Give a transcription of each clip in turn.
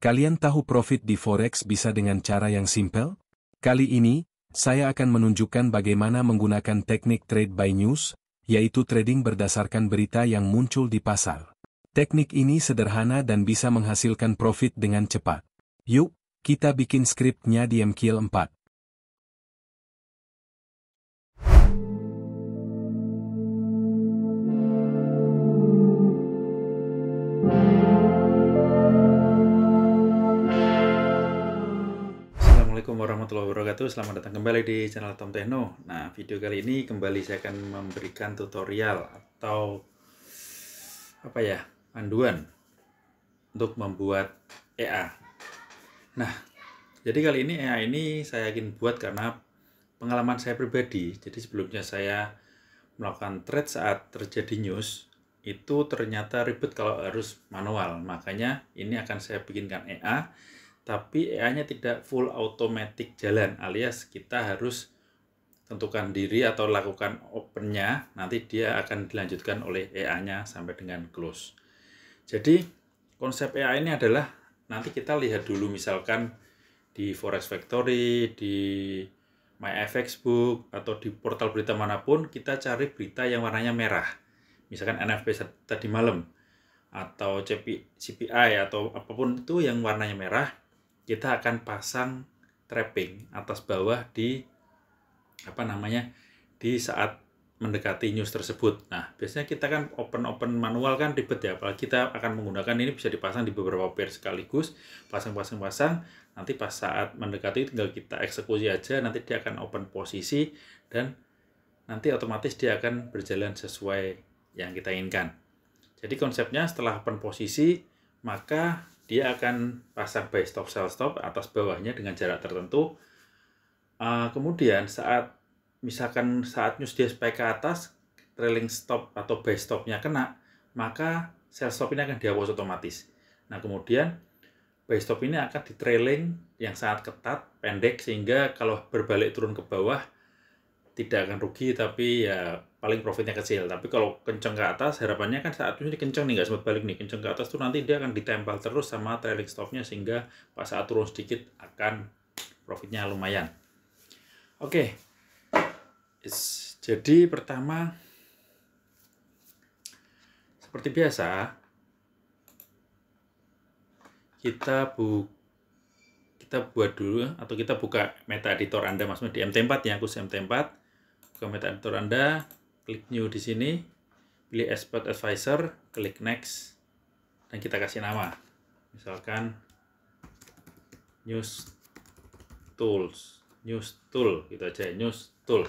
Kalian tahu profit di Forex bisa dengan cara yang simpel? Kali ini, saya akan menunjukkan bagaimana menggunakan teknik trade by news, yaitu trading berdasarkan berita yang muncul di pasar. Teknik ini sederhana dan bisa menghasilkan profit dengan cepat. Yuk, kita bikin skripnya di MQL 4. Assalamualaikum warahmatullahi wabarakatuh. Selamat datang kembali di channel Tom Techno. Nah, video kali ini kembali saya akan memberikan tutorial atau panduan untuk membuat EA. Nah, jadi kali ini EA ini saya ingin buat karena pengalaman saya pribadi. Jadi sebelumnya saya melakukan trade saat terjadi news itu ternyata ribet kalau harus manual. Makanya ini akan saya bikinkan EA. Tapi EA-nya tidak full automatic jalan, alias kita harus tentukan diri atau lakukan open-nya, nanti dia akan dilanjutkan oleh EA-nya sampai dengan close. Jadi konsep EA ini adalah nanti kita lihat dulu misalkan di Forex Factory, di MyFXbook, atau di portal berita manapun, kita cari berita yang warnanya merah. Misalkan NFP tadi malam, atau CPI, atau apapun itu yang warnanya merah, kita akan pasang trapping atas bawah di saat mendekati news tersebut. Nah, biasanya kita kan open manual kan ribet ya, apalagi kita akan menggunakan ini bisa dipasang di beberapa pair sekaligus, pasang, nanti pas saat mendekati tinggal kita eksekusi aja, nanti dia akan open posisi dan nanti otomatis dia akan berjalan sesuai yang kita inginkan. Jadi konsepnya setelah open posisi, maka dia akan pasang buy stop, sell stop atas bawahnya dengan jarak tertentu. Kemudian misalkan saat news dia spike ke atas, trailing stop atau buy stopnya kena, maka sell stop ini akan dihapus otomatis. Nah, kemudian buy stop ini akan di trailing yang sangat ketat, pendek, sehingga kalau berbalik turun ke bawah tidak akan rugi, tapi ya paling profitnya kecil. Tapi kalau kenceng ke atas, harapannya kan saat ini kenceng nih, nggak sempat balik nih, kenceng ke atas tuh nanti dia akan ditempel terus sama trailing stopnya, sehingga pas saat turun sedikit akan profitnya lumayan. Oke, jadi pertama seperti biasa kita buat dulu, atau kita buka meta editor Anda, maksudnya di MT4 ya, khusus MT4. Ke meta editor Anda, klik new di sini, pilih expert advisor, klik next, dan kita kasih nama, misalkan news tool gitu aja, news tool.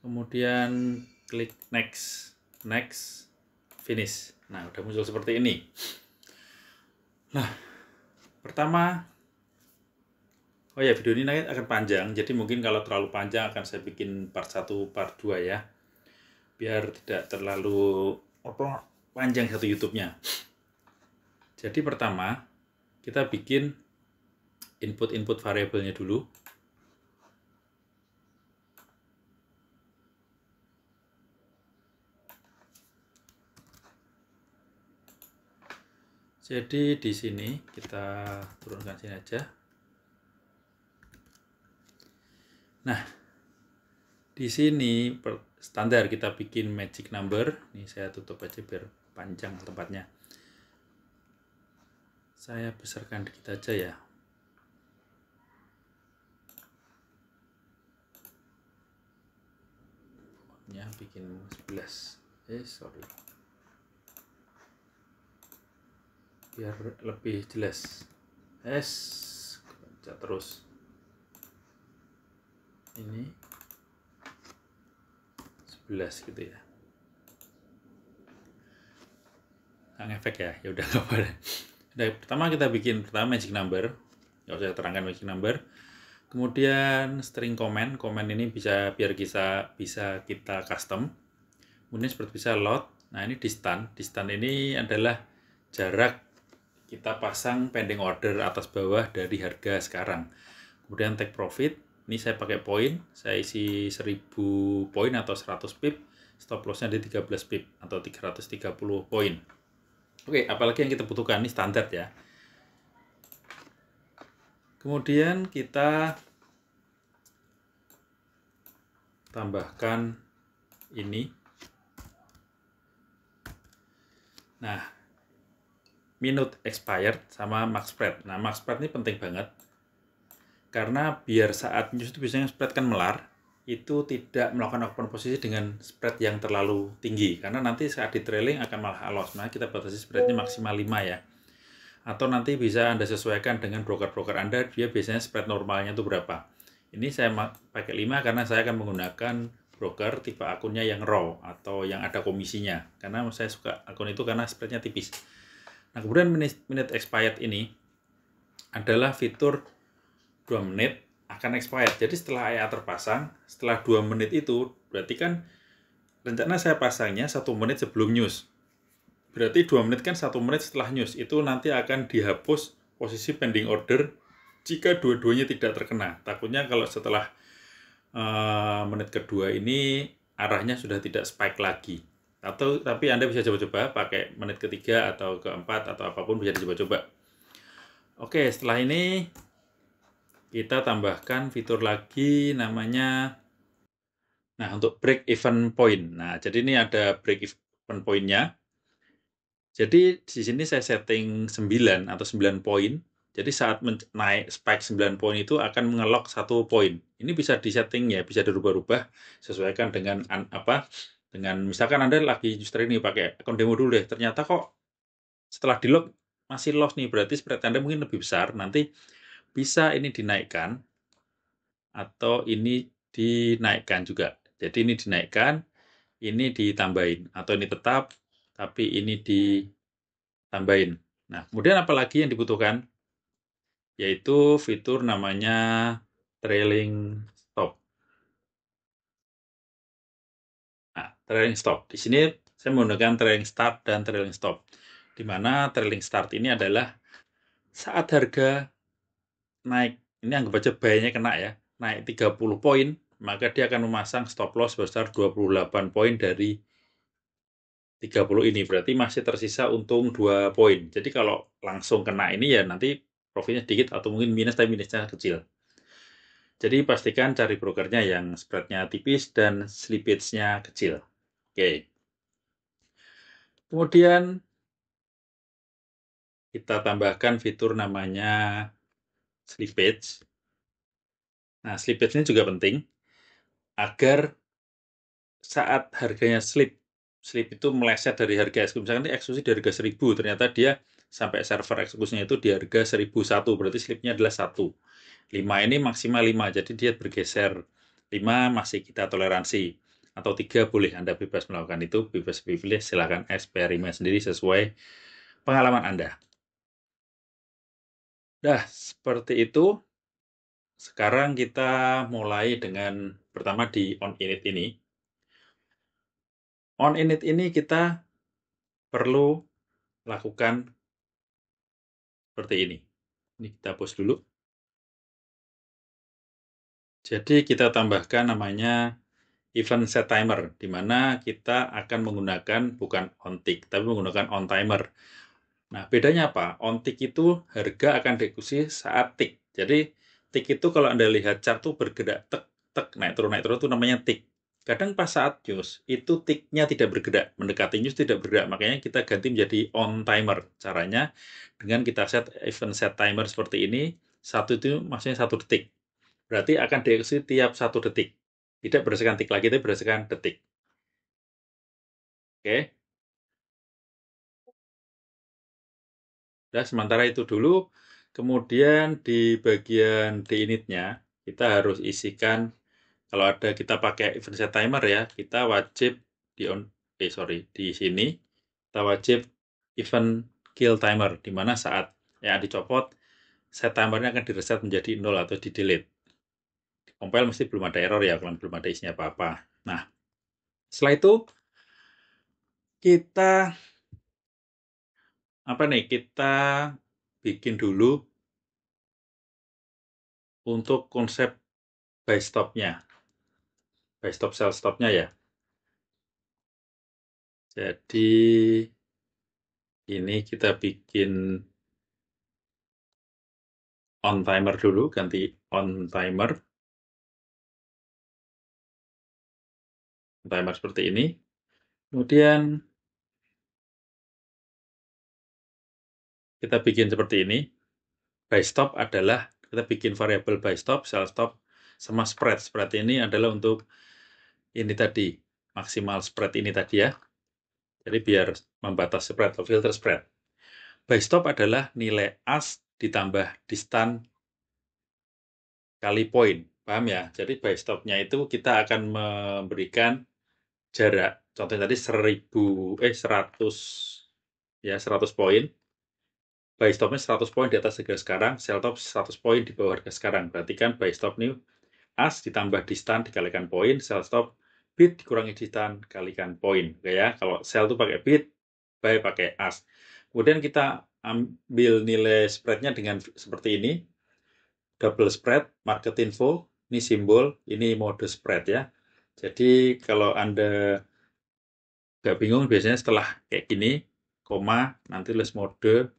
Kemudian klik next, finish. Nah, udah muncul seperti ini. Nah, pertama, video ini nanti akan panjang, jadi mungkin kalau terlalu panjang akan saya bikin part 1, part 2 ya. Biar tidak terlalu panjang satu YouTube-nya. Jadi pertama, kita bikin input variabelnya dulu. Jadi di sini kita turunkan sini aja. Nah, di sini standar kita bikin magic number. Ini saya tutup aja biar panjang tempatnya. Saya besarkan dikit aja ya. Ya, bikin 11. Sorry. Biar lebih jelas. Baca terus. Ini 11 gitu ya. Nggak efek ya, ya udah nggak apa-apa. Pertama kita bikin magic number. Ya saya terangkan magic number. Kemudian string comment ini bisa kita custom. Kemudian seperti bisa load. Nah, ini distance ini adalah jarak kita pasang pending order atas bawah dari harga sekarang. Kemudian take profit. Ini saya pakai poin, saya isi 1000 poin atau 100 pip, stop lossnya di 13 pip atau 330 poin. Oke, apalagi yang kita butuhkan, ini standar ya. Kemudian kita tambahkan ini. Nah, minute expired sama max spread. Nah, max spread ini penting banget. Karena biar saat news itu biasanya spread kan melar, itu tidak melakukan open posisi dengan spread yang terlalu tinggi. Karena nanti saat di trailing akan malah loss. Nah, kita batasi spreadnya maksimal 5 ya. Atau nanti bisa Anda sesuaikan dengan broker-broker Anda, dia biasanya spread normalnya itu berapa. Ini saya pakai 5 karena saya akan menggunakan broker tipe akunnya yang raw atau yang ada komisinya. Karena saya suka akun itu karena spreadnya tipis. Nah, kemudian minute expired ini adalah fitur 2 menit akan expired. Jadi setelah EA terpasang, setelah 2 menit itu, berarti kan rencana saya pasangnya 1 menit sebelum news. Berarti 2 menit kan 1 menit setelah news. Itu nanti akan dihapus posisi pending order jika dua-duanya tidak terkena. Takutnya kalau setelah menit kedua ini arahnya sudah tidak spike lagi. Tapi Anda bisa coba-coba pakai menit ketiga atau keempat atau apapun bisa dicoba-coba. Oke, setelah ini kita tambahkan fitur lagi namanya, nah untuk break even point. Nah, jadi ini ada break even point-nya. Jadi di sini saya setting 9 atau 9 poin. Jadi saat naik spike 9 poin itu akan mengelok 1 poin. Ini bisa disetting ya, bisa dirubah-rubah sesuaikan dengan dengan misalkan Anda lagi justru ini pakai akun demo dulu deh. Ternyata kok setelah di lock masih loss nih, berarti spread Anda mungkin lebih besar. Nanti bisa ini dinaikkan atau ini dinaikkan juga. Jadi ini dinaikkan, ini ditambahin, atau ini tetap, tapi ini ditambahin. Nah, kemudian apalagi yang dibutuhkan? Yaitu fitur namanya trailing stop. Nah, trailing stop. Di sini saya menggunakan trailing start dan trailing stop. Di mana trailing start ini adalah saat harga naik, ini anggap aja buy-nya kena ya, naik 30 poin, maka dia akan memasang stop loss sebesar 28 poin dari 30 ini. Berarti masih tersisa untung 2 poin. Jadi kalau langsung kena ini ya nanti profitnya sedikit atau mungkin minus, tapi minusnya kecil. Jadi pastikan cari brokernya yang spreadnya tipis dan slippage-nya kecil. Oke. Kemudian kita tambahkan fitur namanya slippage. Nah, slippage ini juga penting agar saat harganya slip itu meleset dari harga eksekusi. Misalkan ini eksekusi di harga 1000, ternyata dia sampai server eksekusinya itu di harga 1001, berarti slipnya adalah 1. 5 ini maksimal 5, jadi dia bergeser. 5 masih kita toleransi. Atau 3 boleh Anda bebas melakukan itu, bebas pilih, silakan eksperimen sendiri sesuai pengalaman Anda. Nah, seperti itu. Sekarang kita mulai dengan pertama di on init ini. On init ini kita perlu lakukan seperti ini. Ini kita hapus dulu. Jadi kita tambahkan namanya event set timer, di mana kita akan menggunakan bukan on tick, tapi menggunakan on timer. Nah, bedanya apa? On tick itu harga akan dieksekusi saat tick. Jadi tick itu kalau Anda lihat chart tuh bergerak tek tek naik turun itu namanya tick. Kadang pas saat news itu ticknya tidak bergerak, mendekati news tidak bergerak. Makanya kita ganti menjadi on timer. Caranya dengan kita set event set timer seperti ini, satu itu maksudnya 1 detik. Berarti akan dieksekusi tiap 1 detik. Tidak berdasarkan tick lagi, tapi berdasarkan detik. Oke. Nah, sementara itu dulu. Kemudian di bagian D-init-nya, kita harus isikan, kalau ada kita pakai event set timer ya, kita wajib di sini, kita wajib event kill timer, di mana saat yang dicopot, set timernya akan direset menjadi 0 atau di-delete. Di compile mesti belum ada error ya, kalau belum ada isinya apa-apa. Nah, setelah itu, kita kita bikin dulu untuk konsep buy stop-nya. Buy stop sell stop-nya ya. Jadi Ini kita bikin on timer dulu, ganti on timer. Timer seperti ini. Kemudian kita bikin seperti ini. Buy stop adalah kita bikin variabel buy stop, sell stop, sama spread. Spread ini adalah untuk ini tadi, maksimal spread ini tadi ya. Jadi biar membatas spread atau filter spread. Buy stop adalah nilai as ditambah distan kali poin. Paham ya? Jadi buy stopnya itu kita akan memberikan jarak. Contohnya tadi 100 ya 100 poin. Buy stopnya 100 poin di atas harga sekarang, sell stop 100 poin di bawah harga sekarang. Berarti kan buy stop ini as ditambah distan dikalikan poin, sell stop bid dikurangi distan kalikan poin. Oke ya, kalau sell itu pakai bid, buy pakai as. Kemudian kita ambil nilai spreadnya dengan seperti ini. Double spread, market info, ini simbol, ini mode spread ya. Jadi kalau Anda nggak bingung, biasanya setelah kayak gini, koma, nanti tulis mode.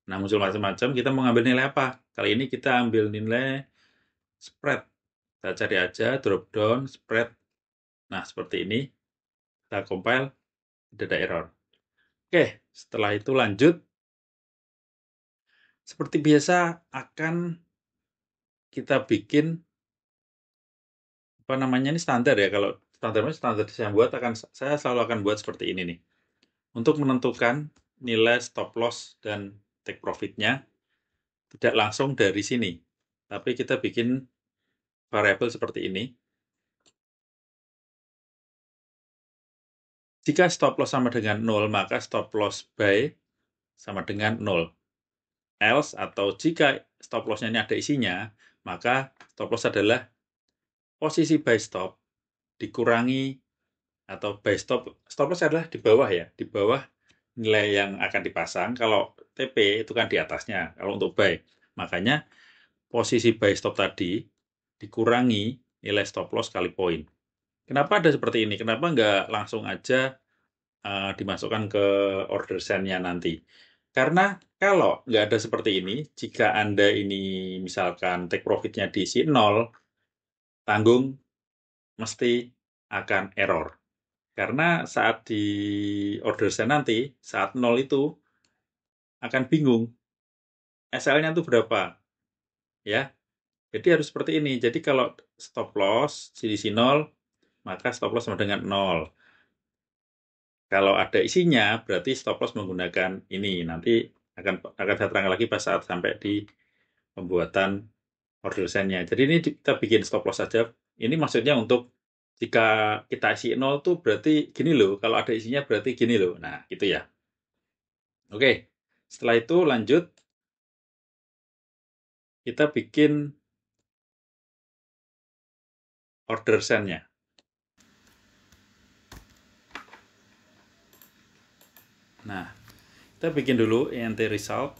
Nah, muncul macam-macam, kita mau ngambil nilai apa? Kali ini kita ambil nilai spread. Kita cari aja, drop down, spread. Nah, seperti ini. Kita compile, tidak ada error. Oke, setelah itu lanjut. Seperti biasa, akan kita bikin, apa namanya, ini standar ya. Kalau standar saya buat, saya selalu akan buat seperti ini nih. Untuk menentukan nilai stop loss dan take profit-nya, tidak langsung dari sini. Tapi kita bikin variabel seperti ini. Jika stop loss sama dengan 0, maka stop loss buy sama dengan 0. Else, atau jika stop loss-nya ini ada isinya, maka stop loss adalah posisi buy stop dikurangi, atau buy stop loss adalah di bawah ya, di bawah nilai yang akan dipasang. Kalau TP itu kan di atasnya, kalau untuk buy. Makanya posisi buy stop tadi dikurangi nilai stop loss kali poin. Kenapa ada seperti ini? Kenapa nggak langsung aja dimasukkan ke order send-nya nanti? Karena kalau nggak ada seperti ini, jika Anda ini misalkan take profit-nya diisi 0, tanggung mesti akan error. Karena saat di order send nanti, saat 0 itu akan bingung. SL-nya itu berapa? Ya, jadi harus seperti ini. Jadi kalau stop loss diisi 0, maka stop loss sama dengan 0. Kalau ada isinya, berarti stop loss menggunakan ini. Nanti akan saya terangkan lagi pas saat sampai di pembuatan order send-nya. Jadi ini kita bikin stop loss saja. Ini maksudnya untuk jika kita isi 0 tuh berarti gini loh. Kalau ada isinya berarti gini loh. Nah, gitu ya. Oke, setelah itu lanjut. Kita bikin order send-nya. Nah, kita bikin dulu ENT result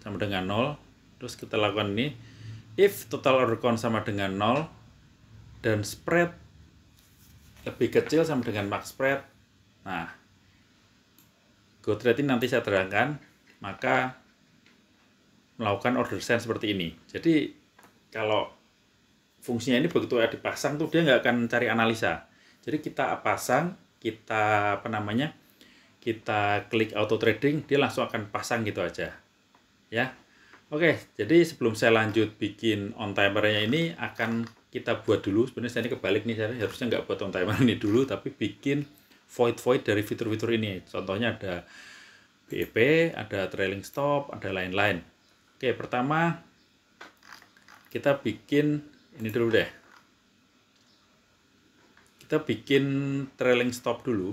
sama dengan 0. Terus kita lakukan ini. If total order count sama dengan 0 dan spread lebih kecil sama dengan max spread. Nah, go trade ini nanti saya terangkan. Maka melakukan order send seperti ini. Jadi kalau fungsinya ini begitu dipasang tuh dia nggak akan cari analisa. Jadi kita pasang, kita kita klik auto trading, dia langsung akan pasang gitu aja. Ya. Oke, jadi sebelum saya lanjut bikin on timernya ini akan kita buat dulu. Sebenarnya saya ini kebalik nih, saya harusnya nggak buat on timer ini dulu, tapi bikin void dari fitur-fitur ini. Contohnya ada BEP, ada trailing stop, ada lain-lain. Oke, pertama kita bikin ini dulu deh. Kita bikin trailing stop dulu.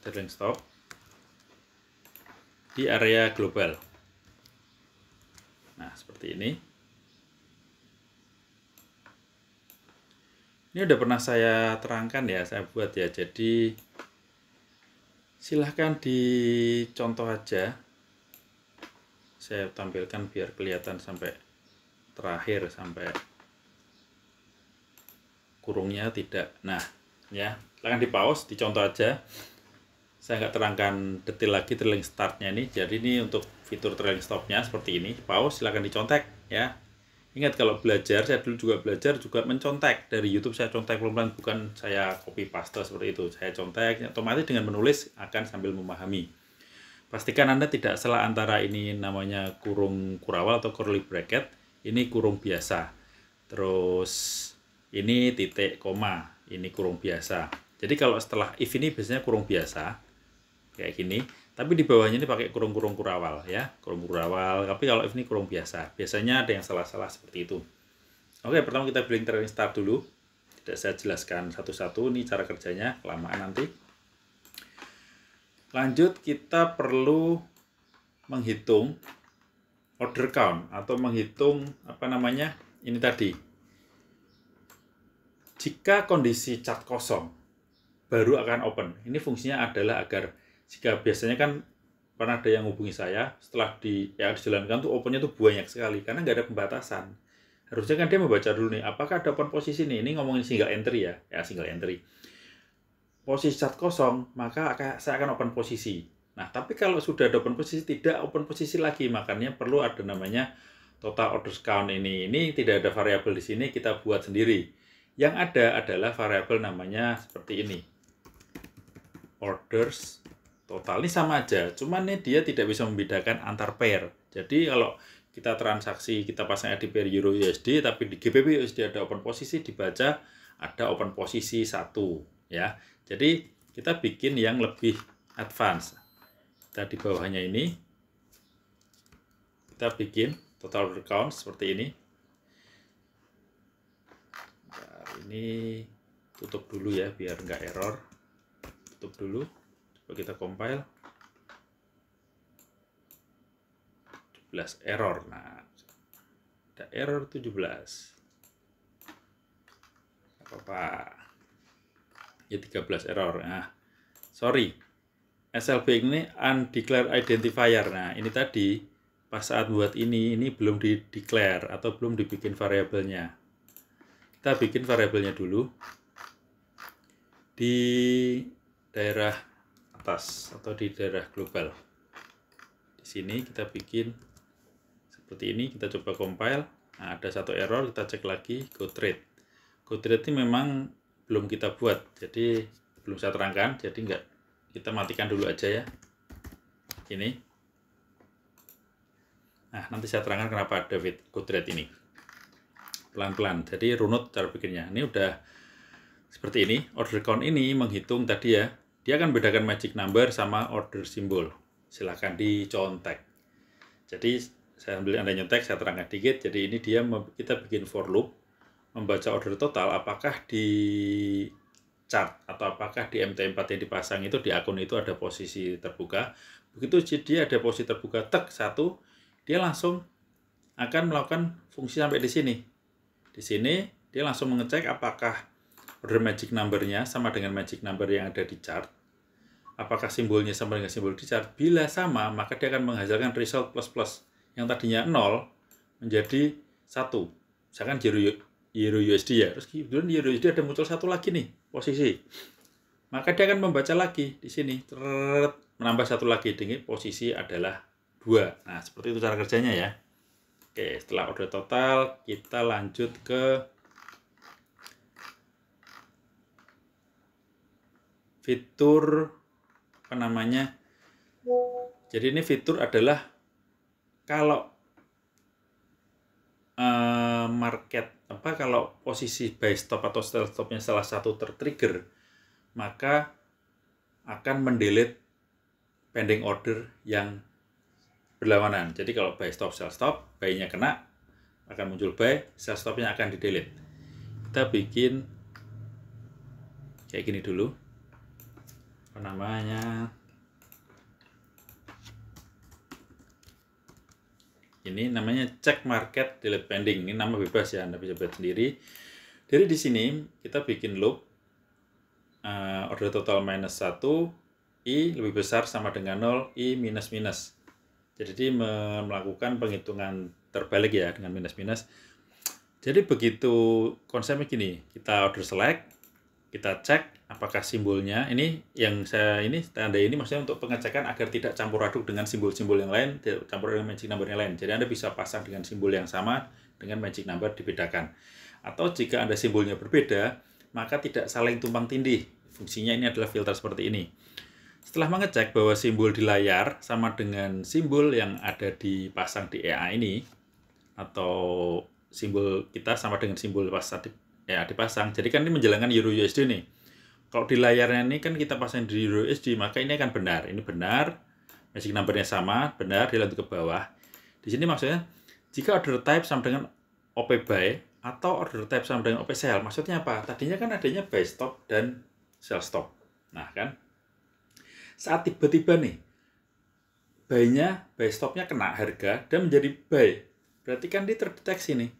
Trailing stop di area global. Nah, seperti ini. Ini udah pernah saya terangkan ya, saya buat ya. Jadi silahkan dicontoh aja. Saya tampilkan biar kelihatan sampai terakhir, sampai kurungnya tidak. Nah, ya, silahkan di pause, dicontoh aja. Saya nggak terangkan detail lagi trailing startnya ini. Jadi ini untuk fitur trailing stopnya seperti ini. Pause, silakan dicontek ya. Ingat kalau belajar, saya dulu juga belajar juga mencontek. Dari YouTube saya contek pelan-pelan, bukan saya copy paste seperti itu. Saya contek, otomatis dengan menulis akan sambil memahami. Pastikan Anda tidak salah antara ini namanya kurung kurawal atau curly bracket. Ini kurung biasa. Terus ini titik koma, ini kurung biasa. Jadi kalau setelah if ini biasanya kurung biasa, kayak gini, tapi di bawahnya ini pakai kurung-kurung kurawal ya, kurung kurawal. Tapi kalau if ini kurung biasa, biasanya ada yang salah-salah seperti itu. Oke, pertama kita building trailing start dulu. Tidak saya jelaskan satu-satu, ini cara kerjanya, kelamaan nanti. Lanjut, kita perlu menghitung order count atau menghitung apa namanya ini tadi. Jika kondisi chart kosong, baru akan open. Ini fungsinya adalah agar jika biasanya kan pernah ada yang hubungi saya setelah dijalankan tuh opennya tuh banyak sekali karena nggak ada pembatasan. Harusnya kan dia membaca dulu nih, apakah ada open posisi nih? Ini ngomongin single entry ya single entry. Posisi chart kosong, maka saya akan open posisi. Nah, tapi kalau sudah ada open posisi, tidak open posisi lagi, makanya perlu ada namanya total orders count ini. Ini tidak ada variabel di sini, kita buat sendiri. Yang ada adalah variabel namanya seperti ini. Orders total ini sama aja, cuman nih dia tidak bisa membedakan antar pair. Jadi kalau kita transaksi, kita pasang di pair Euro USD, tapi di GBP USD ada open posisi, dibaca ada open posisi 1 ya. Jadi kita bikin yang lebih advance. Kita di bawahnya ini kita bikin total order count seperti ini. Nah, ini tutup dulu ya biar nggak error. Tutup dulu. Coba kita compile. 17 error. Nah, ada error 17. Apa-apa. Ya 13 error. Nah, sorry. SLB ini undeclared identifier. Nah, ini tadi pas saat buat ini belum di-declare atau belum dibikin variabelnya. Kita bikin variabelnya dulu di daerah atas atau di daerah global. Di sini kita bikin seperti ini, kita coba compile. Nah, ada satu error, kita cek lagi go trade. Go trade ini memang belum kita buat, jadi belum saya terangkan, jadi enggak, kita matikan dulu aja ya. Ini. Nah, nanti saya terangkan kenapa ada go trade ini. Pelan-pelan. Jadi runut cara bikinnya. Ini udah seperti ini. Order count ini menghitung tadi ya. Dia akan bedakan magic number sama order simbol. Silakan dicontek. Jadi saya ambil Anda nyontek, saya terangkan dikit. Jadi ini dia kita bikin for loop membaca order total apakah di chart atau apakah di MT4 yang dipasang itu di akun itu ada posisi terbuka. Begitu dia ada posisi terbuka tek 1, dia langsung akan melakukan fungsi sampai di sini. Di sini dia langsung mengecek apakah order magic number-nya sama dengan magic number yang ada di chart. Apakah simbolnya sama dengan simbol di chart? Bila sama, maka dia akan menghasilkan result plus-plus. Yang tadinya 0 menjadi 1. Misalkan Euro USD ya. Terus kemudian Euro USD ada muncul satu lagi nih, posisi. Maka dia akan membaca lagi di sini. Menambah satu lagi dengan posisi adalah 2. Nah, seperti itu cara kerjanya ya. Oke, setelah order total, kita lanjut ke fitur apa namanya? Jadi ini fitur adalah kalau kalau posisi buy stop atau sell stopnya salah satu tertrigger, maka akan mendelete pending order yang berlawanan. Jadi kalau buy stop sell stop, buy-nya kena akan muncul buy, sell stopnya akan di delete. Kita bikin kayak gini dulu. Apa namanya? Ini namanya check market delete pending. Ini nama bebas ya, Anda bisa buat sendiri. Jadi di sini kita bikin loop order total minus 1, I lebih besar sama dengan 0, I minus minus. Jadi melakukan penghitungan terbalik ya dengan minus minus. Jadi begitu konsepnya gini, kita order select, kita cek apakah simbolnya ini yang saya ini tanda ini maksudnya untuk pengecekan agar tidak campur aduk dengan simbol-simbol yang lain, tidak campur dengan magic number yang lain. Jadi Anda bisa pasang dengan simbol yang sama dengan magic number dibedakan. Atau jika Anda simbolnya berbeda, maka tidak saling tumpang tindih. Fungsinya ini adalah filter seperti ini. Setelah mengecek bahwa simbol di layar sama dengan simbol yang ada dipasang di EA ini, atau simbol kita sama dengan simbol pas EA dipasang, jadi kan ini menjalankan Euro USD nih. Kalau di layarnya ini kan kita pasang di Euro USD, maka ini akan benar. Ini benar, magic number-nya sama, benar, dia lanjut ke bawah. Di sini maksudnya, jika order type sama dengan OP buy, atau order type sama dengan OP sell, maksudnya apa? Tadinya kan adanya buy stop dan sell stop. Nah kan, saat tiba-tiba nih, buy stopnya kena harga dan menjadi buy. Berarti kan dia terdeteksi nih.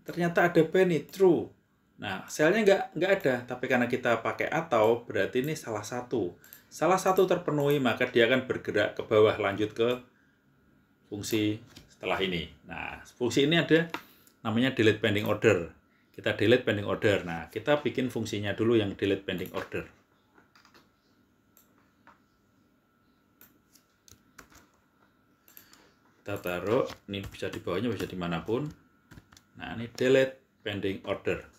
Ternyata ada buy nih, true. Nah, sell-nya nggak ada, tapi karena kita pakai atau, berarti ini salah satu. Salah satu terpenuhi, maka dia akan bergerak ke bawah, lanjut ke fungsi setelah ini. Nah, fungsi ini ada namanya delete pending order. Kita delete pending order. Nah, kita bikin fungsinya dulu yang delete pending order. Kita taruh, ini bisa di bawahnya, bisa dimanapun. Nah, ini delete pending order.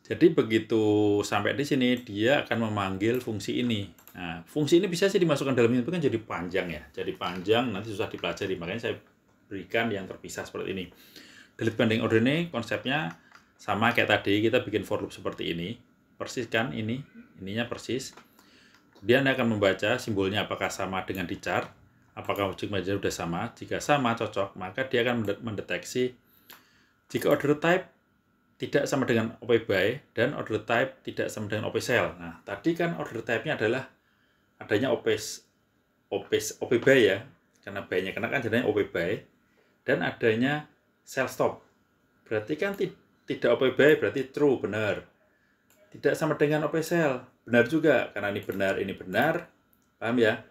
Jadi begitu sampai di sini, dia akan memanggil fungsi ini. Nah, fungsi ini bisa sih dimasukkan dalam ini, tapi kan jadi panjang ya. Jadi panjang, nanti susah dipelajari. Makanya saya berikan yang terpisah seperti ini. Delete pending order ini konsepnya sama kayak tadi, kita bikin for loop seperti ini. Persis kan ini, ininya persis. Dia akan membaca simbolnya apakah sama dengan di chart. Apakah objek manager sudah sama? Jika sama, cocok, maka dia akan mendeteksi jika order type tidak sama dengan OP buy dan order type tidak sama dengan OP sell. Nah, tadi kan order type-nya adalah adanya OP buy ya, karena buy-nya kena kan jadinya OP buy, dan adanya sell stop. Berarti kan tidak OP buy, berarti true, benar. Tidak sama dengan OP sell, benar juga, karena ini benar, paham ya?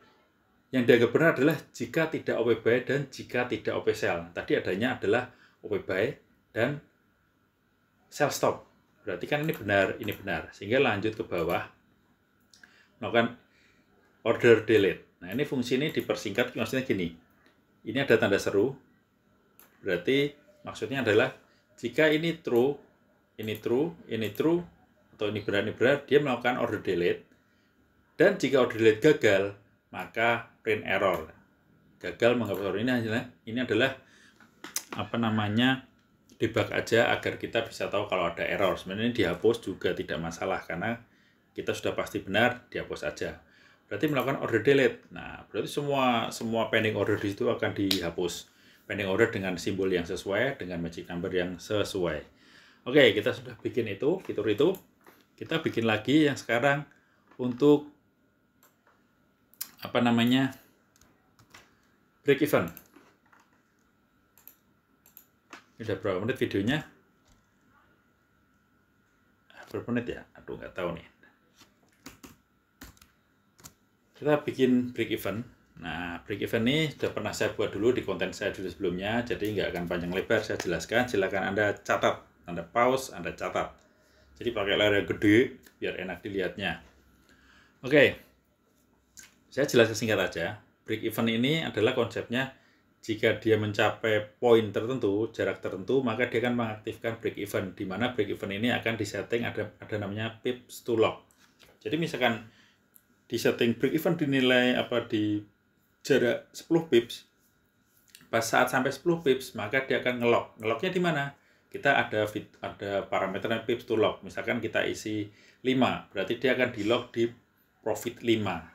Yang dianggap benar adalah jika tidak OP buy dan jika tidak OP sell. Tadi adanya adalah OP buy dan sell stop. Berarti kan ini benar. Sehingga lanjut ke bawah, melakukan order delete. Nah, ini fungsi ini dipersingkat, maksudnya gini. Ini ada tanda seru. Berarti maksudnya adalah jika ini true, atau ini benar, dia melakukan order delete. Dan jika order delete gagal, maka print error. Gagal menghapus error ini adalah apa namanya, debug aja agar kita bisa tahu kalau ada error. Sebenarnya ini dihapus juga tidak masalah karena kita sudah pasti benar, dihapus aja. Berarti melakukan order delete. Nah, berarti semua pending order di situ akan dihapus. Pending order dengan simbol yang sesuai, dengan magic number yang sesuai. Oke, kita sudah bikin itu, fitur itu. Kita bikin lagi yang sekarang untuk apa namanya, break even. Ini udah berapa menit videonya? Berapa menit ya? Aduh, nggak tahu nih. Kita bikin break even. Nah, break even ini sudah pernah saya buat dulu di konten saya dulu sebelumnya, jadi nggak akan panjang lebar saya jelaskan. Silakan Anda catat, Anda pause, Anda catat. Jadi pakai layar yang gede biar enak dilihatnya. Oke. Saya jelaskan singkat aja. Break even ini adalah konsepnya jika dia mencapai poin tertentu, jarak tertentu, maka dia akan mengaktifkan break even. Di mana break even ini akan disetting ada namanya pips to lock. Jadi misalkan disetting break even dinilai di jarak 10 pips. Pas saat sampai 10 pips, maka dia akan ngelock. Ngelocknya di mana? Kita ada parameter pips to lock. Misalkan kita isi 5, berarti dia akan di lock di profit 5.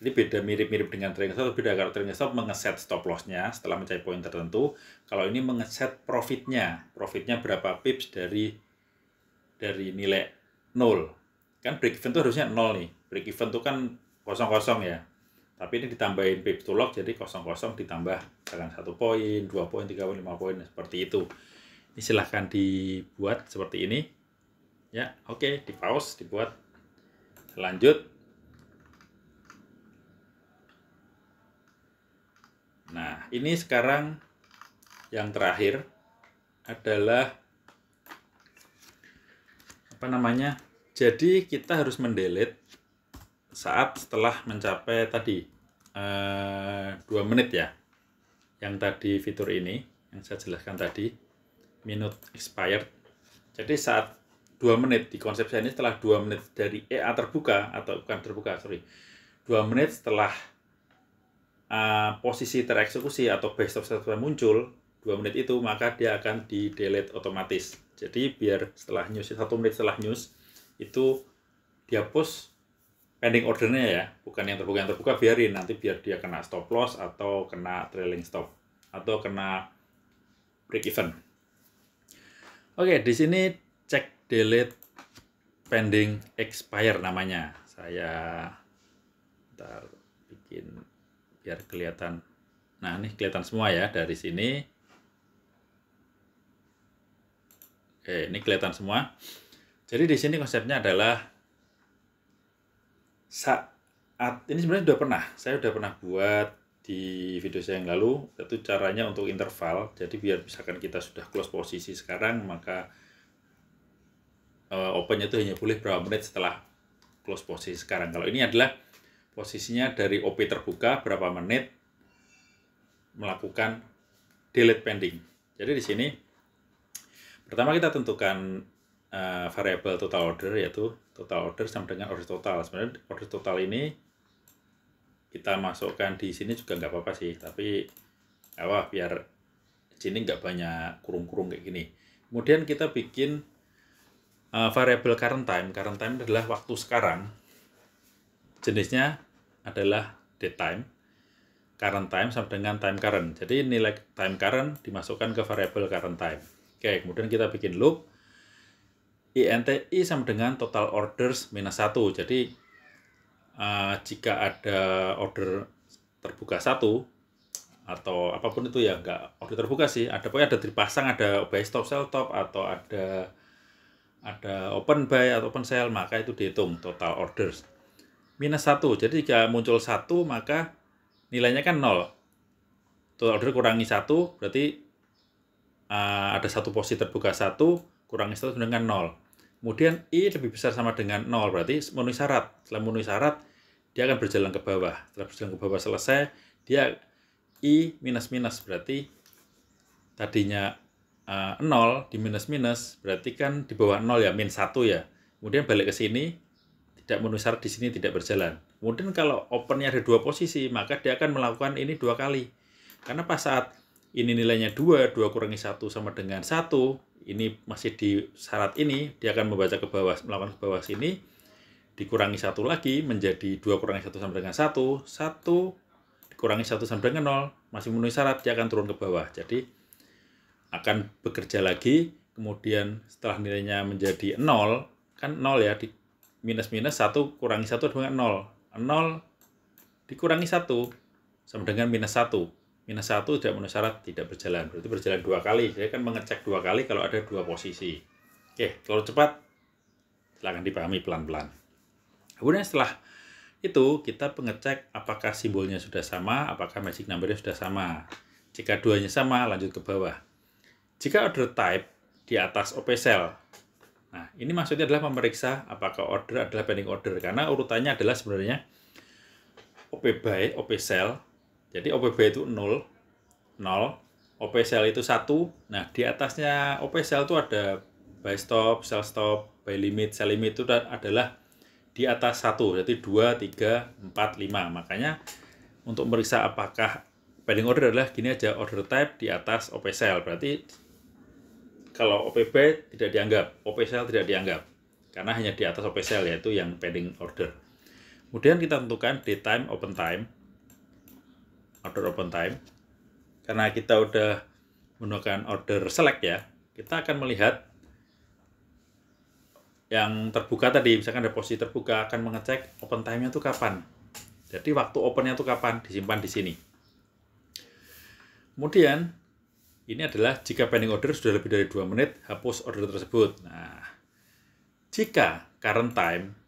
Ini beda, mirip-mirip dengan trailing stop, beda. Kalau trailing stop mengeset stop loss-nya setelah mencapai poin tertentu. Kalau ini mengeset profitnya berapa pips dari nilai 0. Kan break even itu harusnya 0 nih. Break even itu kan 0 ya. Tapi ini ditambahin pips to lock, jadi 0 ditambah misalkan 1 poin, 2 poin, 3 poin, 5 poin, seperti itu. Ini silahkan dibuat seperti ini. Ya, oke, di pause, dibuat. Lanjut. Nah, ini sekarang yang terakhir adalah apa namanya, Jadi kita harus mendelete saat setelah mencapai tadi 2 menit ya. Yang tadi fitur ini yang saya jelaskan tadi, minute expired. Jadi saat 2 menit di konsep saya ini setelah 2 menit dari EA terbuka atau bukan terbuka, 2 menit setelah posisi tereksekusi atau base of settlement muncul, 2 menit itu maka dia akan di delete otomatis. Jadi biar setelah news 1 menit setelah news itu dihapus pending ordernya ya, bukan yang terbuka biarin, nanti biar dia kena stop loss atau kena trailing stop atau kena break even. Oke, di sini cek delete pending expire namanya. Saya ntar bikin biar kelihatan. Nah, ini kelihatan semua ya dari sini. Oke, ini kelihatan semua. Jadi di sini konsepnya adalah saat ini sebenarnya saya udah pernah buat di video saya yang lalu, itu caranya untuk interval. Jadi biar misalkan kita sudah close posisi sekarang, maka opennya itu hanya boleh berapa menit setelah close posisi sekarang. Kalau ini adalah posisinya dari OP terbuka berapa menit melakukan delete pending. Jadi di sini pertama kita tentukan variabel total order, yaitu total order sama dengan order total. Sebenarnya order total ini kita masukkan di sini juga nggak apa-apa sih, tapi biar sini nggak banyak kurung-kurung kayak gini. Kemudian kita bikin variabel current time. Current time adalah waktu sekarang. Jenisnya adalah date time. Current time sama dengan time current. Jadi nilai time current dimasukkan ke variabel current time. Oke, kemudian kita bikin loop. INTI sama dengan total orders minus 1. Jadi jika ada order terbuka 1 atau apapun itu ya, nggak order terbuka sih, pokoknya ada dipasang, ada buy stop, sell stop, atau ada open buy atau open sell, maka itu dihitung total orders minus 1. Jadi jika muncul 1 maka nilainya kan 0. Total order kurangi 1 berarti ada satu posisi terbuka 1 kurangi 1 dengan 0. Kemudian I lebih besar sama dengan 0 berarti memenuhi syarat. Setelah memenuhi syarat dia akan berjalan ke bawah. Setelah berjalan ke bawah selesai, dia I minus-minus berarti tadinya 0 di minus-minus berarti kan di bawah 0 ya, min 1 ya. Kemudian balik ke sini, tidak memenuhi syarat di sini tidak berjalan. Kemudian kalau opennya ada 2 posisi, maka dia akan melakukan ini 2 kali. Karena pas saat ini nilainya 2 kurangi 1 sama dengan 1, ini masih di syarat ini, dia akan membaca ke bawah, melakukan ke bawah sini, dikurangi 1 lagi, menjadi 2 kurangi 1 sama dengan 1, 1 dikurangi 1 sama dengan 0, masih memenuhi syarat, dia akan turun ke bawah. Jadi, akan bekerja lagi, kemudian setelah nilainya menjadi 0, kan 0 ya, di minus-minus 1 kurangi 1 dengan 0. 0 dikurangi 1 sama dengan minus 1. Minus 1 tidak memenuhi syarat, tidak berjalan. Berarti berjalan 2 kali. Saya kan mengecek 2 kali kalau ada 2 posisi. Oke, kalau cepat, silahkan dipahami pelan-pelan. Kemudian setelah itu, kita pengecek apakah simbolnya sudah sama, apakah magic number-nya sudah sama. Jika duanya sama, lanjut ke bawah. Jika order type di atas OP sell, nah ini maksudnya adalah memeriksa apakah order adalah pending order. Karena urutannya adalah sebenarnya OP buy, OP sell. Jadi OP buy itu 0, OP sell itu 1. Nah, di atasnya OP sell itu ada buy stop, sell stop, buy limit, sell limit itu adalah di atas 1. Jadi 2, 3, 4, 5. Makanya untuk memeriksa apakah pending order adalah gini aja, order type di atas OP sell. Berarti kalau OP buy tidak dianggap, OP sell tidak dianggap. Karena hanya di atas OP sell, yaitu yang pending order. Kemudian kita tentukan date time, open time. Order open time. Karena kita udah menggunakan order select ya, kita akan melihat yang terbuka tadi, misalkan ada posisi terbuka, akan mengecek open time-nya itu kapan. Jadi waktu open-nya itu kapan, disimpan di sini. Kemudian, ini adalah jika pending order sudah lebih dari 2 menit, hapus order tersebut. Nah, jika current time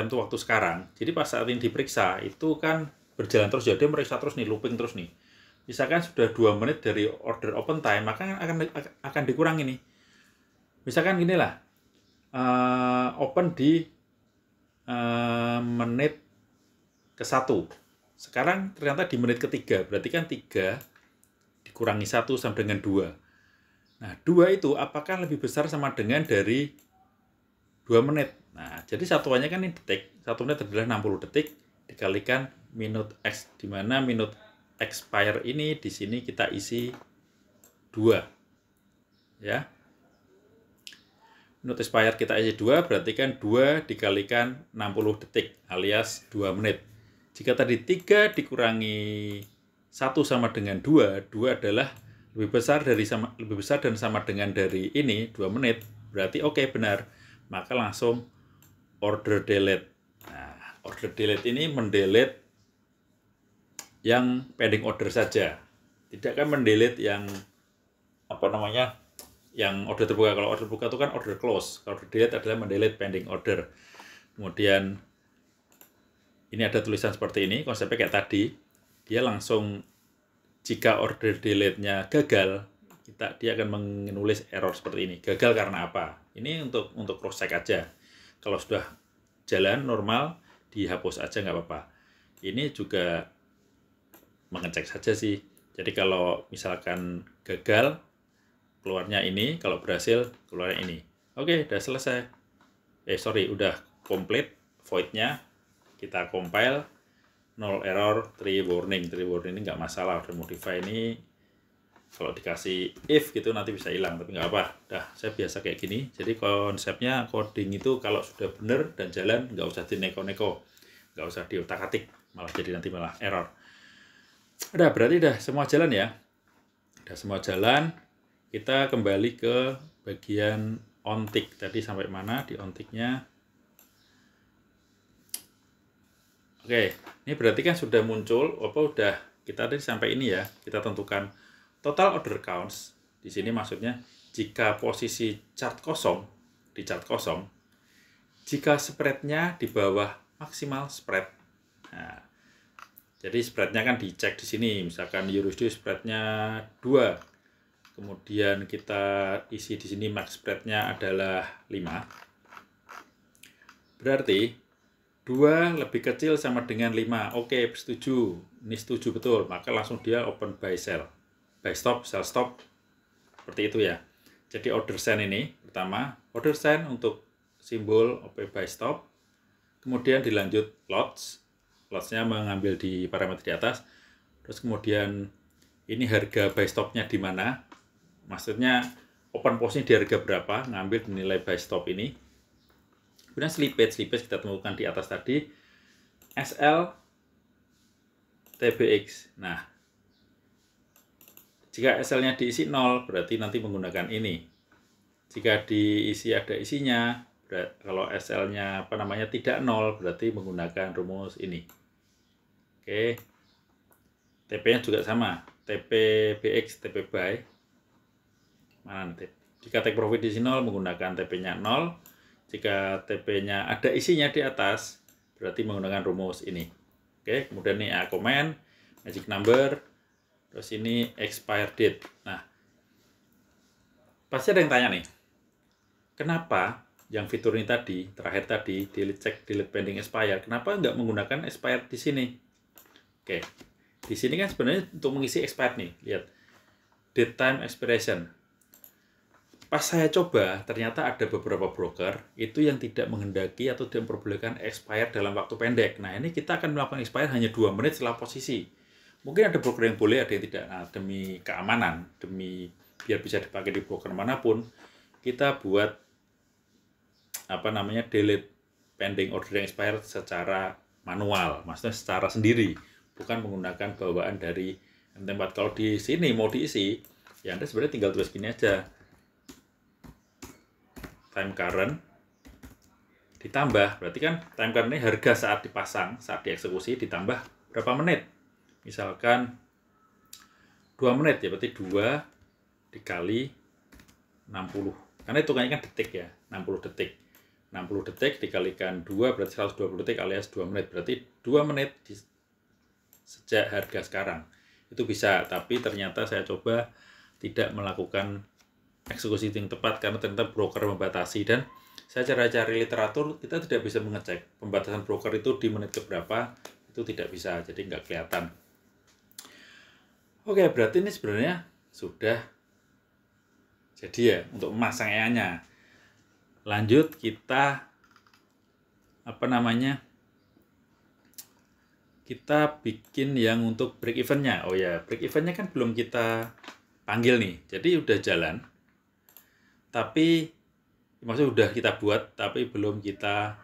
itu waktu sekarang, jadi pas saat ini diperiksa, itu kan berjalan terus, jadi meriksa terus nih, looping terus nih. Misalkan sudah 2 menit dari order open time, maka akan dikurangi nih. Misalkan gini lah, open di menit ke-1. Sekarang ternyata di menit ke-3, berarti kan 3 dikurangi 1 sama dengan 2. Nah, 2 itu apakah lebih besar sama dengan dari 2 menit? Nah, jadi satuannya kan ini detik. 1 menit adalah 60 detik dikalikan minute X, di mana minute expire ini di sini kita isi 2. Ya. Minute expired kita isi 2, berarti kan 2 dikalikan 60 detik, alias 2 menit. Jika tadi 3 dikurangi 1 sama dengan 2, 2 adalah lebih besar dan sama dengan dari ini, 2 menit, berarti oke, benar. Maka langsung order delete. Nah, order delete ini mendelete yang pending order saja. Tidak kan mendelete yang yang order terbuka. Kalau order terbuka itu kan order close. Kalau order delete adalah mendelete pending order. Kemudian ini ada tulisan seperti ini, konsepnya kayak tadi. Dia langsung, jika order delete-nya gagal, dia akan menulis error seperti ini. Gagal karena apa? Ini untuk cross check aja. Kalau sudah jalan normal, dihapus aja nggak apa-apa. Ini juga mengecek saja sih. Jadi kalau misalkan gagal, keluarnya ini, kalau berhasil keluarnya ini. Oke, udah selesai. Udah complete void-nya. Kita compile, 0 error, 3 warning. 3 warning ini nggak masalah. Order modify ini kalau dikasih if gitu nanti bisa hilang, tapi nggak apa. Dah, saya biasa kayak gini. Jadi konsepnya coding itu kalau sudah benar dan jalan, nggak usah dineko-neko, nggak usah diotak-atik, malah jadi nanti malah error. Udah, berarti udah semua jalan ya. Udah semua jalan. Kita kembali ke bagian ontick. Tadi sampai mana di onticknya? Oke, ini berarti kan sudah muncul, kita tadi sampai ini ya. Kita tentukan total order counts. Di sini maksudnya jika posisi chart kosong, di chart kosong, jika spread-nya di bawah maksimal spread. Nah, jadi spread-nya kan dicek di sini. Misalkan USD spread-nya 2. Kemudian kita isi di sini max spread-nya adalah 5. Berarti 2 lebih kecil sama dengan 5. Oke, setuju. Ini setuju betul. Maka langsung dia open buy sell. Buy stop, sell stop. Seperti itu ya. Jadi order sign ini pertama, order sign untuk simbol OP buy stop. Kemudian dilanjut lots. Lots-nya mengambil di parameter di atas. Terus kemudian ini harga buy stop-nya di mana? Maksudnya open pos-nya di harga berapa, ngambil nilai buy stop ini. Kemudian slippage kita temukan di atas tadi, SL TBX. Nah, jika SL-nya diisi 0, berarti nanti menggunakan ini. Jika diisi ada isinya, kalau SL-nya tidak 0, berarti menggunakan rumus ini. Oke. TP-nya juga sama, TPBX, TP buy. Mana nanti? Jika take profit di sini 0, menggunakan TP-nya 0. Jika TP-nya ada isinya di atas, berarti menggunakan rumus ini. Oke, kemudian ini comment, magic number, terus ini expire date. Nah, pasti ada yang tanya nih, kenapa yang fitur ini tadi, terakhir tadi, delete pending expire, kenapa nggak menggunakan expire di sini? Oke, di sini kan sebenarnya untuk mengisi expire nih, lihat, date time expiration. Pas saya coba, ternyata ada beberapa broker itu yang tidak menghendaki atau tidak memperbolehkan expire dalam waktu pendek. Nah, ini kita akan melakukan expire hanya 2 menit setelah posisi. Mungkin ada broker yang boleh, ada yang tidak. Nah, demi keamanan, biar bisa dipakai di broker manapun, kita buat delete pending order expire secara manual, maksudnya secara sendiri, bukan menggunakan bawaan dari tempat. Kalau di sini mau diisi, ya Anda sebenarnya tinggal tulis gini aja. Time current ditambah, berarti kan time current ini harga saat dipasang, saat dieksekusi ditambah berapa menit. Misalkan 2 menit ya, berarti 2 dikali 60. Karena hitungannya kan detik ya, 60 detik. 60 detik dikalikan 2 berarti 120 detik alias 2 menit. Berarti 2 menit sejak harga sekarang. Itu bisa, tapi ternyata saya coba tidak melakukan eksekusi yang tepat karena ternyata broker membatasi. Dan saya cari literatur, kita tidak bisa mengecek pembatasan broker itu di menit keberapa, itu tidak bisa, jadi nggak kelihatan. Oke, berarti ini sebenarnya sudah jadi ya untuk memasang EA-nya. Lanjut kita kita bikin yang untuk break even-nya. Oh ya, break even-nya kan belum kita panggil nih. Jadi udah jalan. Tapi maksudnya udah kita buat tapi belum kita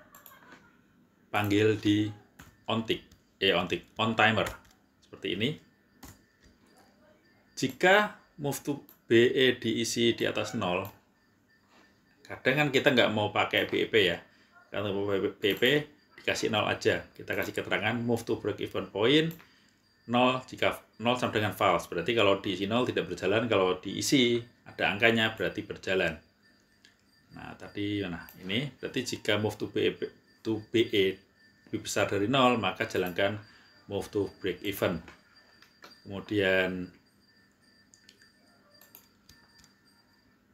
panggil di on timer. Seperti ini. Jika move to BE diisi di atas 0, kadang kan kita nggak mau pakai BEP ya. Kalau mau BEP dikasih 0 aja. Kita kasih keterangan move to break even point 0 jika 0 sama dengan false. Berarti kalau diisi 0 tidak berjalan, kalau diisi ada angkanya berarti berjalan. Nah, ini berarti jika move to BE lebih besar dari 0, maka jalankan move to break even. Kemudian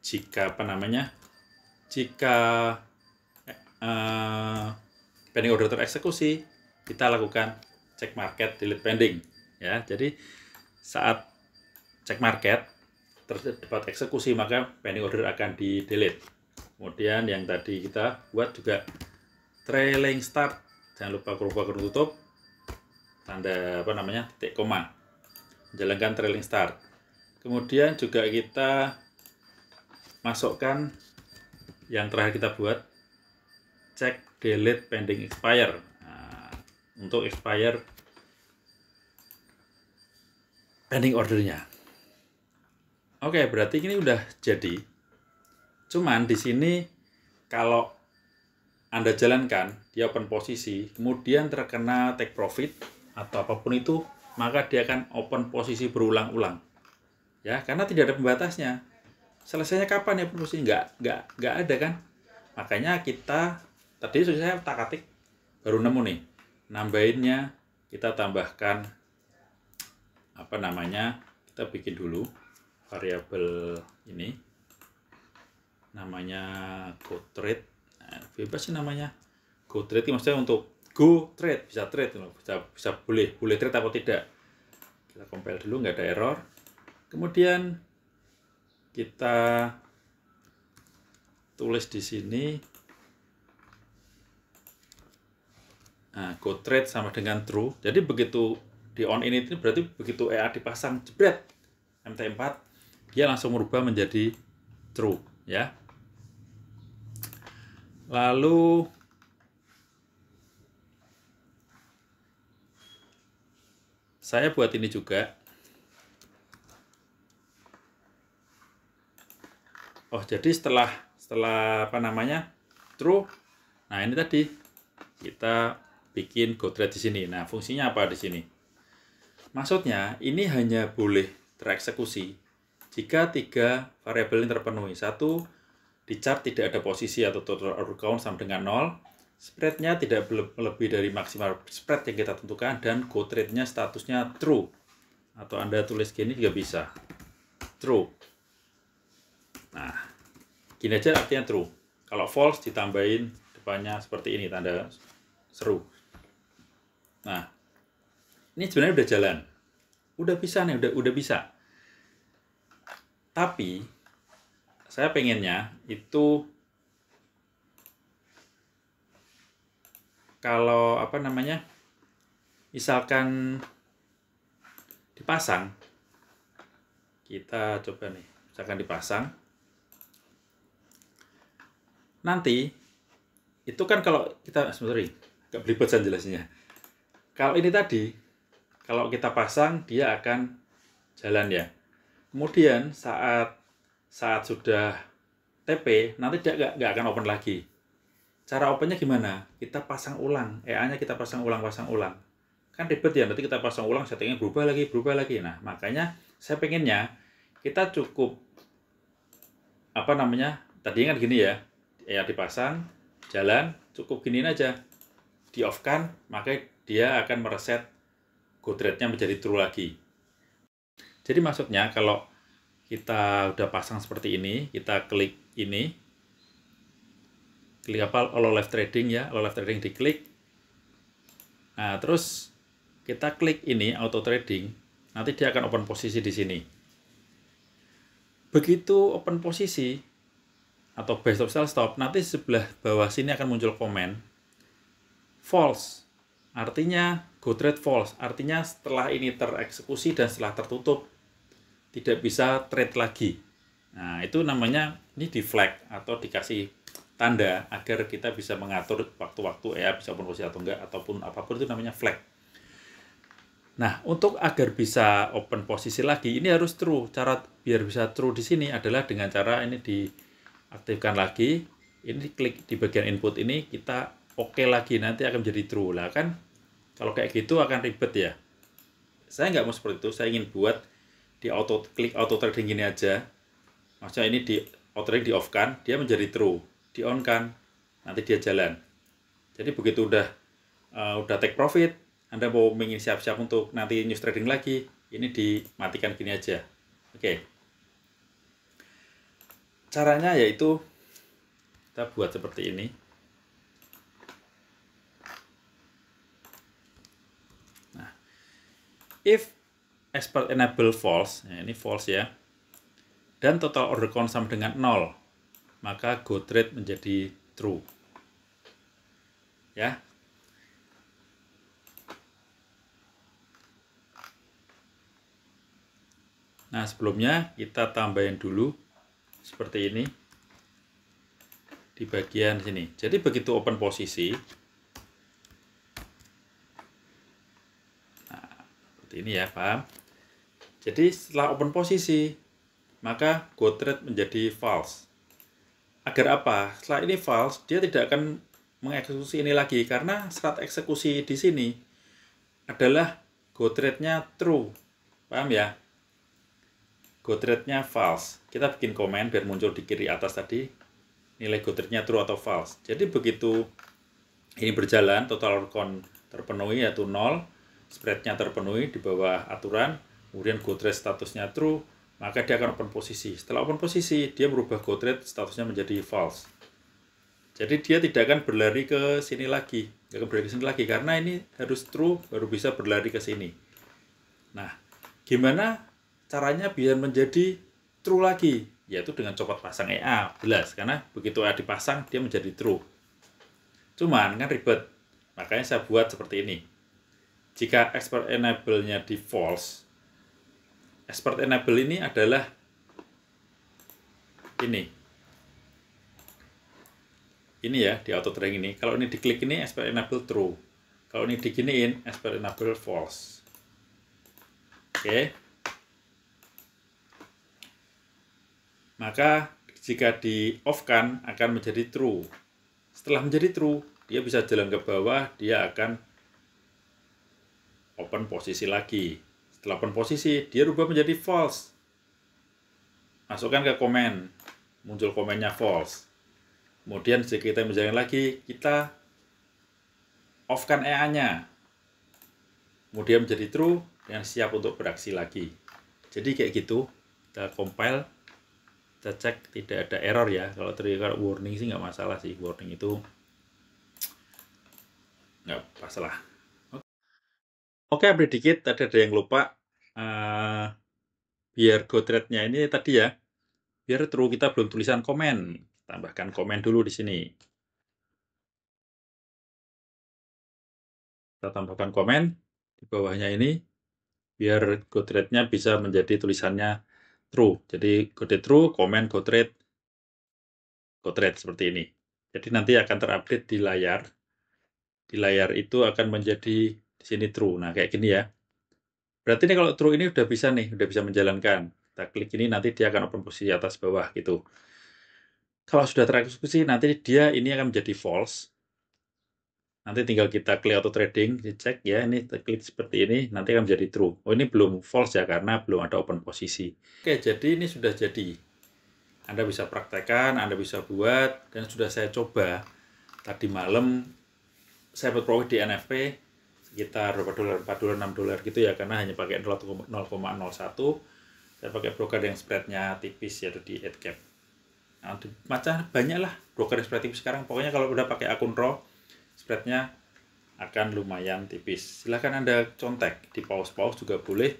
jika pending order tereksekusi, kita lakukan check market delete pending ya. Jadi saat check market terdapat eksekusi, maka pending order akan di delete. Kemudian yang tadi kita buat juga trailing start, jangan lupa kurung tutup, tanda titik koma, menjalankan trailing start. Kemudian juga kita masukkan yang terakhir kita buat, check delete pending expire. Nah, untuk expire pending ordernya. Oke, berarti ini udah jadi. Cuman di sini kalau Anda jalankan di open posisi, kemudian terkena take profit atau apapun itu, maka dia akan open posisi berulang-ulang. Ya, karena tidak ada pembatasnya. Selesainya kapan ya open posisi? Nggak ada kan? Makanya kita tadi sudah saya tak-atik baru nemu nih. Nambahinnya kita tambahkan kita bikin dulu variabel ini namanya go trade. Nah, bebas sih namanya go trade, maksudnya untuk go trade, bisa trade, bisa boleh trade atau tidak. Kita compile dulu, nggak ada error. Kemudian kita tulis di sini, nah, go trade sama dengan true. Jadi begitu di on ini berarti begitu EA dipasang jebret MT4, dia langsung merubah menjadi true ya. Lalu saya buat ini juga. Oh, jadi setelah true. Nah, ini tadi kita bikin go trade di sini. Nah, fungsinya apa di sini? Maksudnya ini hanya boleh tereksekusi jika 3 variabel ini terpenuhi. 1, di chart tidak ada posisi atau total order count sama dengan 0. Spread-nya tidak lebih dari maksimal spread yang kita tentukan, dan go trade-nya statusnya true. Atau Anda tulis gini juga bisa. True. Nah, gini aja artinya true. Kalau false ditambahin depannya seperti ini, tanda seru. Nah, ini sebenarnya udah jalan. Udah bisa nih, udah bisa. Tapi saya pengennya itu kalau misalkan dipasang, kita coba nih, misalkan dipasang, nanti itu kan kalau kita agak belibet saya jelasnya. Kalau ini tadi, kalau kita pasang dia akan jalan ya. Kemudian saat sudah TP, nanti dia nggak akan open lagi. Cara opennya gimana? Kita pasang ulang, EA-nya kita pasang ulang. Kan ribet ya, nanti kita pasang ulang, settingnya berubah lagi. Nah, makanya saya pengennya kita cukup tadinya kan gini ya, EA dipasang, jalan, cukup giniin aja, di off kan, maka dia akan mereset go trade-nya menjadi true lagi. Jadi maksudnya kalau kita udah pasang seperti ini, kita klik ini, klik apa, allow live trading ya, allow live trading diklik. Nah, terus kita klik ini auto trading, nanti dia akan open posisi di sini. Begitu open posisi atau buy stop sell stop, nanti sebelah bawah sini akan muncul komen false. Artinya go trade false, artinya setelah ini tereksekusi dan setelah tertutup tidak bisa trade lagi. Nah, itu namanya ini di flag atau dikasih tanda agar kita bisa mengatur waktu-waktu bisa open posisi atau enggak, ataupun apapun itu namanya flag. Nah, untuk agar bisa open posisi lagi, ini harus true. Cara biar bisa true di sini adalah dengan cara ini diaktifkan lagi. Ini klik di bagian input ini, kita oke lagi, nanti akan menjadi true. Lah kan, kalau kayak gitu akan ribet ya. Saya nggak mau seperti itu, saya ingin buat klik auto trading gini aja. Maksudnya ini di auto trading di off kan, dia menjadi true. Di on kan, nanti dia jalan. Jadi begitu udah take profit, Anda mau ingin siap-siap untuk nanti news trading lagi, ini dimatikan gini aja. Oke. Caranya yaitu kita buat seperti ini. Nah, if expert enable false, nah ini false ya, dan total order count sama dengan 0, maka go trade menjadi true. Ya. Nah, sebelumnya kita tambahin dulu seperti ini di bagian sini. Jadi begitu open posisi, nah, seperti ini ya, paham? Jadi setelah open posisi, maka go trade menjadi false. Agar apa? Setelah ini false, dia tidak akan mengeksekusi ini lagi karena syarat eksekusi di sini adalah go trade-nya true. Paham ya? Go trade-nya false. Kita bikin komen biar muncul di kiri atas tadi nilai go trade-nya true atau false. Jadi begitu ini berjalan, total count terpenuhi yaitu 0, spread-nya terpenuhi di bawah aturan, kemudian go trade statusnya true, maka dia akan open posisi. Setelah open posisi, dia berubah go trade statusnya menjadi false. Jadi dia tidak akan berlari ke sini lagi, nggak akan berlari ke sini lagi karena ini harus true baru bisa berlari ke sini. Nah, gimana caranya biar menjadi true lagi? Yaitu dengan copot pasang EA, jelas. Karena begitu EA dipasang, dia menjadi true. Cuman kan ribet. Makanya saya buat seperti ini. Jika expert enable-nya di false, expert enable ini adalah ini. Ini ya, di auto trading ini. Kalau ini diklik ini, expert enable true. Kalau ini diginiin, expert enable false. Oke. Maka jika di off kan akan menjadi true. Setelah menjadi true, dia bisa jalan ke bawah, dia akan open posisi lagi. Setelah open posisi, dia rubah menjadi false. Masukkan ke komen, muncul komennya false. Kemudian jika kita menjalani lagi, kita off kan EA-nya. Kemudian menjadi true dan siap untuk beraksi lagi. Jadi kayak gitu, kita compile. Kita cek tidak ada error ya. Kalau trigger warning sih nggak masalah sih, warning itu nggak masalah. Oke, update dikit, tadi ada yang lupa. Biar go trade-nya ini tadi ya, biar true kita belum tulisan komen. Tambahkan komen dulu di sini. Kita tambahkan komen di bawahnya ini, biar go trade-nya bisa menjadi tulisannya true. Jadi go trade true, komen go trade seperti ini. Jadi nanti akan terupdate di layar. Di layar itu akan menjadi di sini true. Nah, kayak gini ya. Berarti ini kalau true ini udah bisa nih, udah bisa menjalankan. Kita klik ini nanti dia akan open posisi atas bawah gitu. Kalau sudah tereksekusi nanti dia ini akan menjadi false. Nanti tinggal kita klik auto trading, dicek ya, ini klik seperti ini, nanti akan menjadi true. Oh, ini belum false ya karena belum ada open posisi. Oke, jadi ini sudah jadi. Anda bisa praktekkan, Anda bisa buat, dan sudah saya coba tadi malam. Saya buat profit di NFP sekitar berapa dolar, 4 dolar, 6 dolar gitu ya, karena hanya pakai 0,01. Saya pakai broker yang spreadnya tipis yaitu di 8 cap. Nah, macam banyak lah broker spread tipis sekarang. Pokoknya kalau udah pakai akun Raw, spreadnya akan lumayan tipis. Silahkan Anda contek, di pause-pause juga boleh.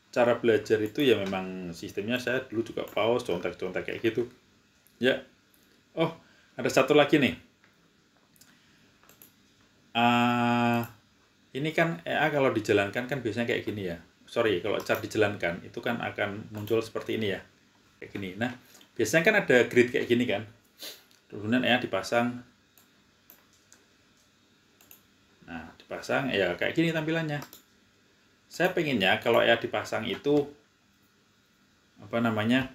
Cara belajar itu ya memang sistemnya saya dulu juga pause, contek-contek kayak gitu. Ya, oh ada satu lagi nih. Ini kan EA kalau dijalankan kan biasanya kayak gini ya. Sorry, kalau cara dijalankan itu kan akan muncul seperti ini ya. Kayak gini. Nah, biasanya kan ada grid kayak gini kan. Kemudian EA dipasang. Nah, dipasang ya kayak gini tampilannya. Saya pengennya kalau EA dipasang itu apa namanya?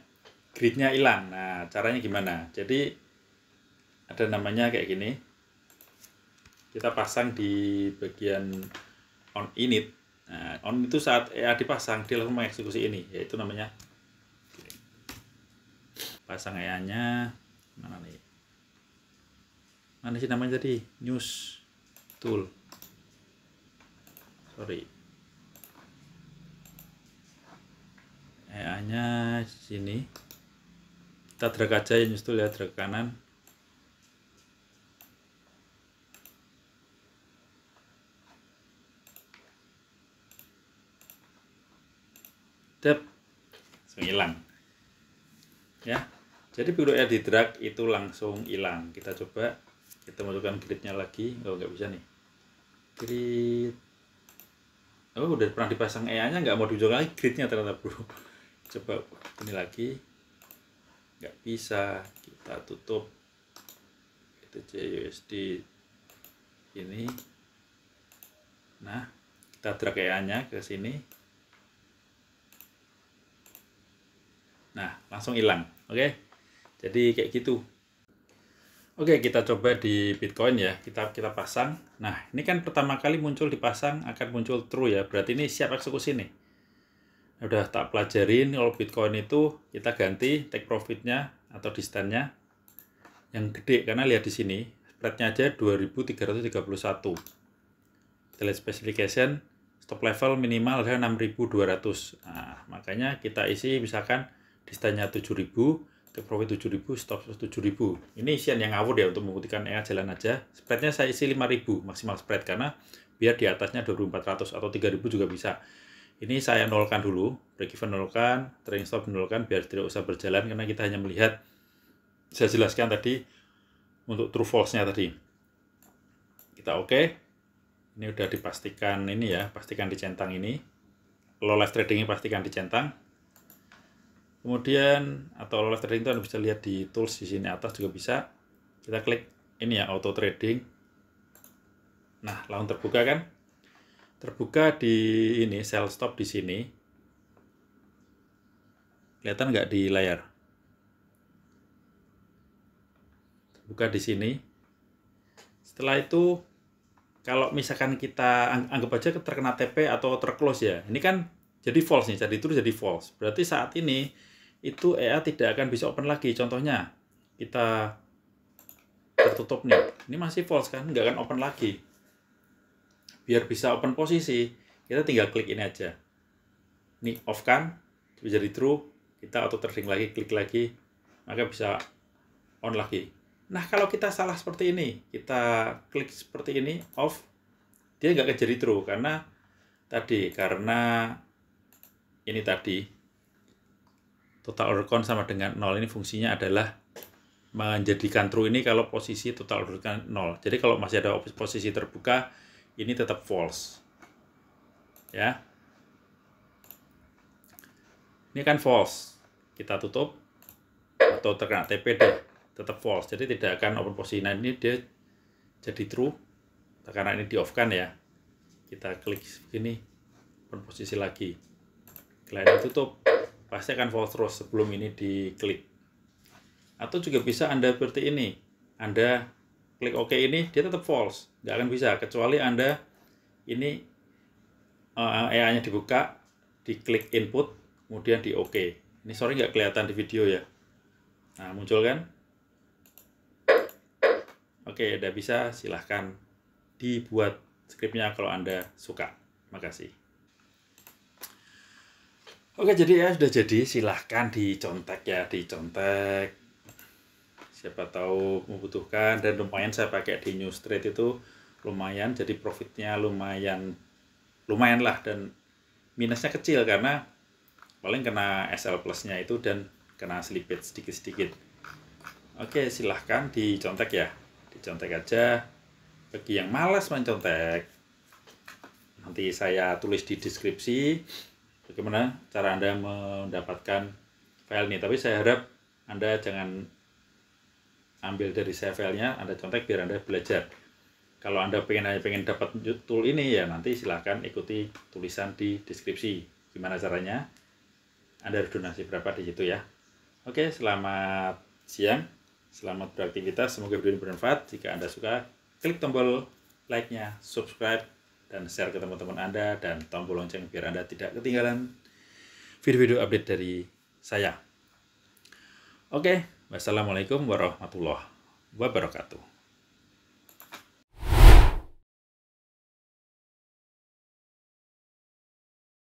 Gridnya hilang. Nah, caranya gimana? Jadi ada namanya kayak gini. Kita pasang di bagian on init. Nah, on itu saat EA dipasang dia langsung mengeksekusi ini, yaitu namanya pasang EA-nya mana nih? Mana sih namanya tadi? News tool. Sorry. EA-nya sini. Kita drag aja ya news tool ya, drag kanan. Langsung hilang ya. Jadi begitu ya di drag itu langsung hilang. Kita coba, kita masukkan gridnya lagi. Oh, nggak bisa nih grid. Oh, udah pernah dipasang EA nya nggak mau dijual lagi gridnya ternyata bro. Coba ini lagi, nggak bisa. Kita tutup itu JUSD ini. Nah, kita drag EA nya ke sini. Nah, langsung hilang. Oke. Jadi kayak gitu. Oke, kita coba di Bitcoin ya. Kita pasang. Nah, ini kan pertama kali muncul dipasang akan muncul true ya. Berarti ini siap eksekusi nih. Udah tak pelajarin kalau Bitcoin itu kita ganti take profitnya atau distance-nya yang gede, karena lihat di sini spread-nya aja 2331. Kita lihat specification, stop level minimal adalah 6200. Nah, makanya kita isi misalkan distance-nya 7000, take profit 7000, stop 7000. Ini isian yang ngawur ya untuk membuktikan EA jalan aja. Spread-nya saya isi 5000 maksimal spread karena biar di atasnya 2400 atau 3000 juga bisa. Ini saya nolkan dulu, break even nolkan, trading stop nolkan biar tidak usah berjalan karena kita hanya melihat, saya jelaskan tadi untuk true false-nya tadi. Kita oke. Ini udah dipastikan ini ya, pastikan dicentang ini. Kalau live trading-nya pastikan dicentang. Kemudian atau live trading itu Anda bisa lihat di tools di sini atas juga bisa. Kita klik ini ya, auto trading. Nah, langsung terbuka kan? Terbuka di ini sell stop di sini. Kelihatan nggak di layar? Terbuka di sini. Setelah itu kalau misalkan kita anggap aja terkena TP atau terclose ya. Ini kan jadi false nih, jadi terus jadi false. Berarti saat ini itu EA tidak akan bisa open lagi. Contohnya, kita tertutup nih. Ini masih false kan, nggak akan open lagi. Biar bisa open posisi, kita tinggal klik ini aja. Ini off kan, bisa jadi true. Kita auto trading lagi, klik lagi, maka bisa on lagi. Nah, kalau kita salah seperti ini, kita klik seperti ini, off, dia nggak akan jadi true. Karena ini tadi, total order count sama dengan 0. Ini fungsinya adalah menjadikan true ini kalau posisi total order count 0. Jadi kalau masih ada posisi terbuka, ini tetap false. Ya. Ini kan false. Kita tutup atau terkena TP deh, tetap false. Jadi tidak akan open posisi. Nah, ini dia jadi true karena ini di off kan ya. Kita klik sini, open posisi lagi. Selain tutup, pasti akan false terus sebelum ini diklik. Atau juga bisa Anda seperti ini. Anda klik OK ini, dia tetap false. Nggak akan bisa, kecuali Anda ini EA-nya dibuka, diklik input, kemudian di OK. Ini sorry nggak kelihatan di video ya. Nah, muncul kan? Oke, udah bisa. Silahkan dibuat skripnya kalau Anda suka. Makasih. Oke, jadi ya sudah jadi. Silahkan dicontek ya, dicontek. siapa tahu membutuhkan, dan lumayan saya pakai di News Trade itu lumayan, jadi profitnya lumayan lah, dan minusnya kecil karena paling kena SL Plus-nya itu dan kena slippage sedikit-sedikit. Oke, silahkan dicontek ya, dicontek aja. Bagi yang malas mencontek, nanti saya tulis di deskripsi bagaimana cara Anda mendapatkan file ini. Tapi saya harap Anda jangan ambil dari saya filenya, Anda contek biar Anda belajar. Kalau Anda pengen dapat tool ini ya nanti silahkan ikuti tulisan di deskripsi. Gimana caranya? Anda harus donasi berapa di situ ya. Oke, selamat siang. Selamat beraktivitas. Semoga video ini bermanfaat. Jika Anda suka, klik tombol like-nya, subscribe, dan share ke teman-teman Anda, dan tombol lonceng biar Anda tidak ketinggalan video-video update dari saya. Oke, wassalamualaikum warahmatullahi wabarakatuh.